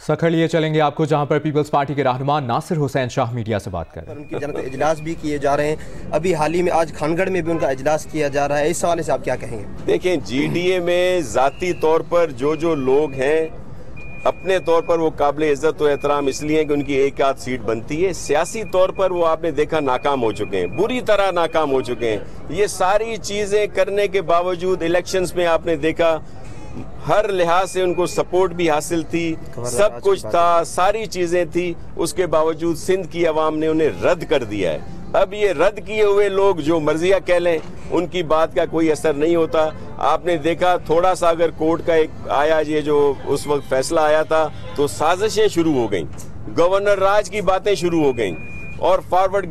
सखर लिए चलेंगे आपको जहां पर पीपल्स पार्टी के रहनुमा नासिर हुसैन शाह मीडिया से बात कर। उनकी जनता इजलास भी किए जा रहे हैं। अभी हाल ही में आज खानगढ़ में भी उनका इजलास किया जा रहा है। इस हवाले से आप क्या कहेंगे? देखें, जीडीए में जाती तौर पर जो लोग हैं अपने तौर पर वो काबिल इज्जत और एहतराम इसलिए कि उनकी एक आध सीट बनती है। सियासी तौर पर वो आपने देखा नाकाम हो चुके हैं, बुरी तरह नाकाम हो चुके हैं। ये सारी चीजें करने के बावजूद इलेक्शंस में आपने देखा हर लिहाज से उनको सपोर्ट भी हासिल थी, सब कुछ था, सारी चीजें थी, उसके बावजूद सिंध की आवाम ने उन्हें रद्द कर दिया है। अब ये रद्द किए हुए लोग जो मर्जिया कह लें, उनकी बात का कोई असर नहीं होता। आपने देखा थोड़ा सा अगर कोर्ट का एक आया, ये जो उस वक्त फैसला आया था, तो साजिशें शुरू हो गई, गवर्नर राज की बातें शुरू हो गई और फॉरवर्ड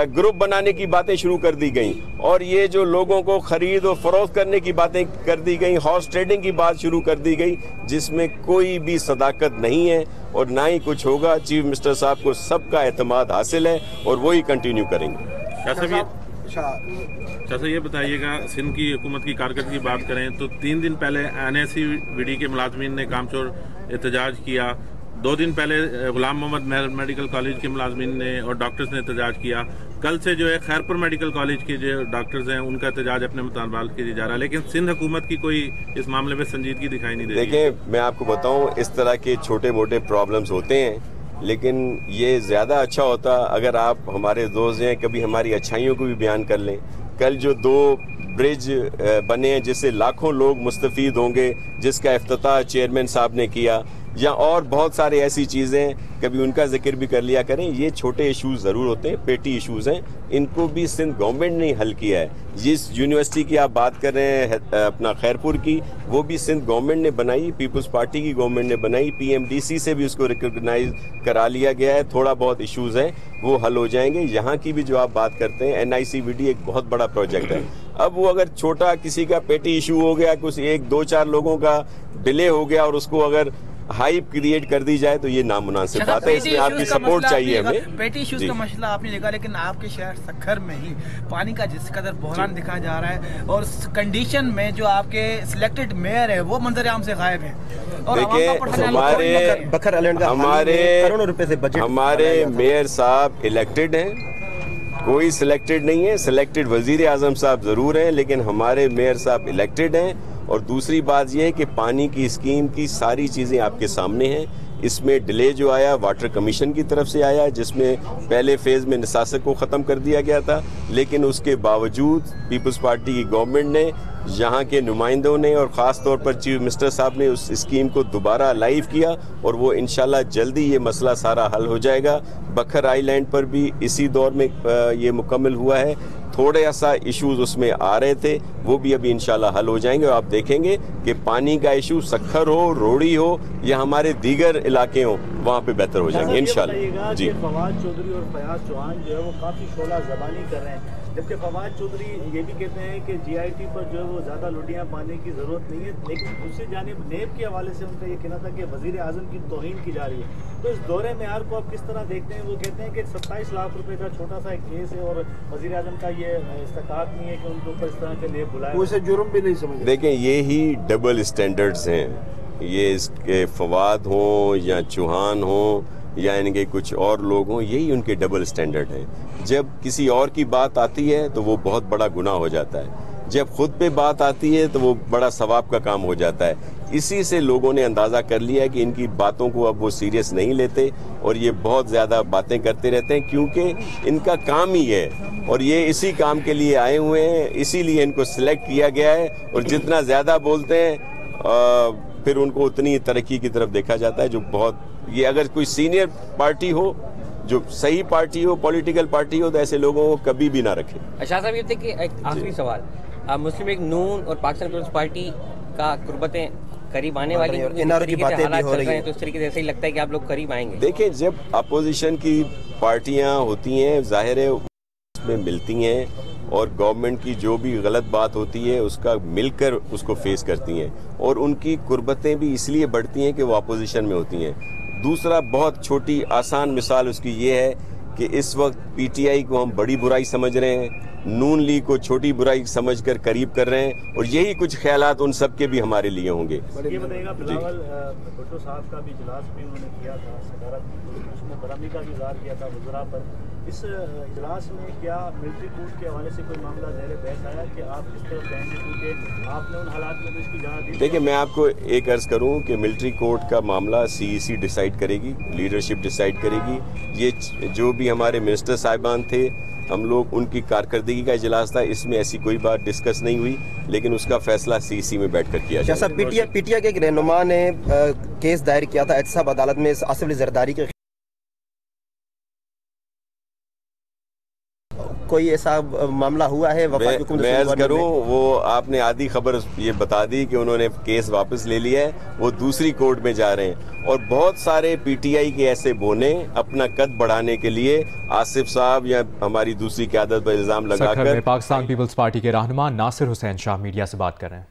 ग्रुप बनाने की बातें शुरू कर दी गई और ये जो लोगों को खरीद और फरोख्त करने की बातें कर दी गई, हॉर्स ट्रेडिंग की बात शुरू कर दी गई, जिसमें कोई भी सदाकत नहीं है और ना ही कुछ होगा। चीफ मिनिस्टर साहब को सबका एतमाद हासिल है और वही कंटिन्यू करेंगे। अच्छा, ये बताइएगा, सिंध की हुकूमत की कारकर्दगी की बात करें तो 3 दिन पहले NSCVD के मुलाजमीन ने कामचोर एहतजाज किया। 2 दिन पहले गुलाम मोहम्मद मेडिकल कॉलेज के मुलाजमीन ने और डॉक्टर्स ने एहतजाज किया। कल से जो है खैरपुर मेडिकल कॉलेज के जो डॉक्टर्स हैं उनका एहतजाज अपने मुताबिक किया जा रहा है, लेकिन सिंध हुकूमत की कोई इस मामले में संजीदगी दिखाई नहीं दे रही। देखिए, मैं आपको बताऊं, इस तरह के छोटे मोटे प्रॉब्लम्स होते हैं, लेकिन ये ज़्यादा अच्छा होता अगर आप हमारे दोस्त हैं कभी हमारी अच्छाइयों को भी बयान कर लें। कल जो 2 ब्रिज बने हैं जिससे लाखों लोग मुस्तफीद होंगे, जिसका इफ्तिताह चेयरमैन साहब ने किया, या और बहुत सारे ऐसी चीज़ें कभी उनका जिक्र भी कर लिया करें। ये छोटे इश्यूज ज़रूर होते हैं, पेटी इश्यूज हैं, इनको भी सिंध गवर्नमेंट ने हल किया है। जिस यूनिवर्सिटी की आप बात कर रहे हैं अपना खैरपुर की, वो भी सिंध गवर्नमेंट ने बनाई, पीपल्स पार्टी की गवर्नमेंट ने बनाई, PMDC से भी उसको रिकॉग्नाइज करा लिया गया है। थोड़ा बहुत इश्यूज हैं वो हल हो जाएंगे। यहाँ की भी जो आप बात करते हैं NICVD एक बहुत बड़ा प्रोजेक्ट है। अब वो अगर छोटा किसी का पेटी इशू हो गया, कुछ 1-2-4 लोगों का डिले हो गया और उसको अगर हाइप क्रिएट कर दी जाए तो ये नामुनासिब बात है। इसमें आपकी सपोर्ट चाहिए हमें। पेटी इश्यूज का मसला आपने देखा, लेकिन आपके शहर सखर में ही पानी का जिस कदर बहरान दिखाया जा रहा है और कंडीशन में जो आपके सिलेक्टेड मेयर है वो मंजर आम से गायब है। और देखिए, हमारे मेयर साहब इलेक्टेड हैं, कोई सिलेक्टेड नहीं है। सिलेक्टेड वजीर आजम साहब जरूर हैं, लेकिन हमारे मेयर साहब इलेक्टेड हैं। और दूसरी बात यह है कि पानी की स्कीम की सारी चीज़ें आपके सामने हैं। इसमें डिले जो आया वाटर कमीशन की तरफ से आया, जिसमें पहले फेज़ में निसासक को ख़त्म कर दिया गया था, लेकिन उसके बावजूद पीपल्स पार्टी की गवर्नमेंट ने, यहाँ के नुमाइंदों ने और ख़ास तौर पर चीफ मिनिस्टर साहब ने उस स्कीम को दोबारा लाइव किया और वो इंशाल्लाह जल्दी ये मसला सारा हल हो जाएगा। बखर आइलैंड पर भी इसी दौर में ये मुकम्मल हुआ है। थोड़े सा इश्यूज उसमें आ रहे थे, वो भी अभी इंशाल्लाह हल हो जाएंगे और आप देखेंगे कि पानी का इशू सखर हो, रोड़ी हो या हमारे दीगर इलाके हो, वहाँ पे बेहतर हो जाएंगे इंशाल्लाह। जी, फवाद चौधरी और फयाज चौहान जो है वो काफ़ी शोला ज़बानी कर रहे हैं, जबकि फवाद चौधरी ये भी कहते हैं कि GIT पर जो है वो ज़्यादा लुटियाँ पाने की ज़रूरत नहीं है, लेकिन दूसरी जानिब नेब के हवाले से उनका ये कहना था कि वज़ीर आज़म की तौहीन की जा रही है। तो इस दौरे मेयार को आप किस तरह देखते हैं? वो कहते हैं कि 27 लाख रुपए का छोटा सा एक केस है और वज़ीर आज़म का ये इस्तेकात नहीं है कि उनके ऊपर इस तरह के नेब बुलाए, वो इसे जुर्म भी नहीं समझते। देखें, ये ही डबल स्टैंडर्ड्स हैं, ये इसके फवाद हों या चौहान हों या इनके कुछ और लोग हों, यही उनके डबल स्टैंडर्ड हैं। जब किसी और की बात आती है तो वो बहुत बड़ा गुनाह हो जाता है, जब खुद पे बात आती है तो वो बड़ा सवाब का काम हो जाता है। इसी से लोगों ने अंदाज़ा कर लिया है कि इनकी बातों को अब वो सीरियस नहीं लेते और ये बहुत ज़्यादा बातें करते रहते हैं, क्योंकि इनका काम ही है और ये इसी काम के लिए आए हुए हैं, इसीलिए इनको सिलेक्ट किया गया है। और जितना ज़्यादा बोलते हैं फिर उनको उतनी तरक्की की तरफ देखा जाता है। जो बहुत, ये अगर कोई सीनियर पार्टी हो, जो सही पार्टी हो, पॉलिटिकल पार्टी हो, तो ऐसे लोगों को कभी भी ना रखें। अच्छा साहब, ये थे कि एक आखिरी सवाल, मुस्लिम लीग नून और पाकिस्तान पीपल्स पार्टी का कुर्बतें करीब आने वाली हैं, तो इस तरीके से ऐसा ही लगता है कि आप लोग करीब आएंगे। देखिए, जब अपोजिशन की पार्टियां होती हैं, जाहिर है उसमें मिलती हैं और गवर्नमेंट की जो भी गलत बात होती है उसका मिलकर उसको फेस करती हैं और उनकी कुर्बतें भी इसलिए बढ़ती हैं कि वो अपोजिशन में होती हैं। दूसरा, बहुत छोटी आसान मिसाल उसकी ये है कि इस वक्त PTI को हम बड़ी बुराई समझ रहे हैं, नून लीग को छोटी बुराई समझकर करीब कर रहे हैं, और यही कुछ ख्यालात उन सब के भी हमारे लिए होंगे। ये बताइएगा, बिलावल भुट्टो साहब का भी इजलास भी उन्होंने किया था, सकारात्मक उसमें बरामी का भी इज़हार किया था वज़रा पर। इस इजलास में क्या मिलिट्री कोर्ट के हवाले से कोई मामला ज़ेर बहस आया कि आप किस तरफ जाएंगे, क्योंकि आपने उन हालात में तो इसकी जान दी? देखिए, मैं आपको एक अर्ज़ करूं कि मिलिट्री कोर्ट का मामला CEC डिसाइड करेगी, लीडरशिप डिसाइड करेगी। ये जो भी हमारे मिनिस्टर साहिबान थे, हम लोग उनकी कारकर्दगी का इजलास था, इसमें ऐसी कोई बात डिस्कस नहीं हुई, लेकिन उसका फैसला CEC में बैठकर किया जाएगा। जैसा पीटीआई के एक रहनुमा ने केस दायर किया था एहतसाब अदालत में आसिफ अली जरदारी के, कोई ऐसा मामला हुआ है? मैं अर्ज करूं, वो आपने आधी खबर ये बता दी कि उन्होंने केस वापस ले लिया है, वो दूसरी कोर्ट में जा रहे हैं। और बहुत सारे PTI के ऐसे बोने अपना कद बढ़ाने के लिए आसिफ साहब या हमारी दूसरी क़यादत पर इल्जाम लगाकर पाकिस्तान पीपल्स पार्टी के रहनुमा नासिर हुसैन शाह मीडिया से बात कर रहे हैं।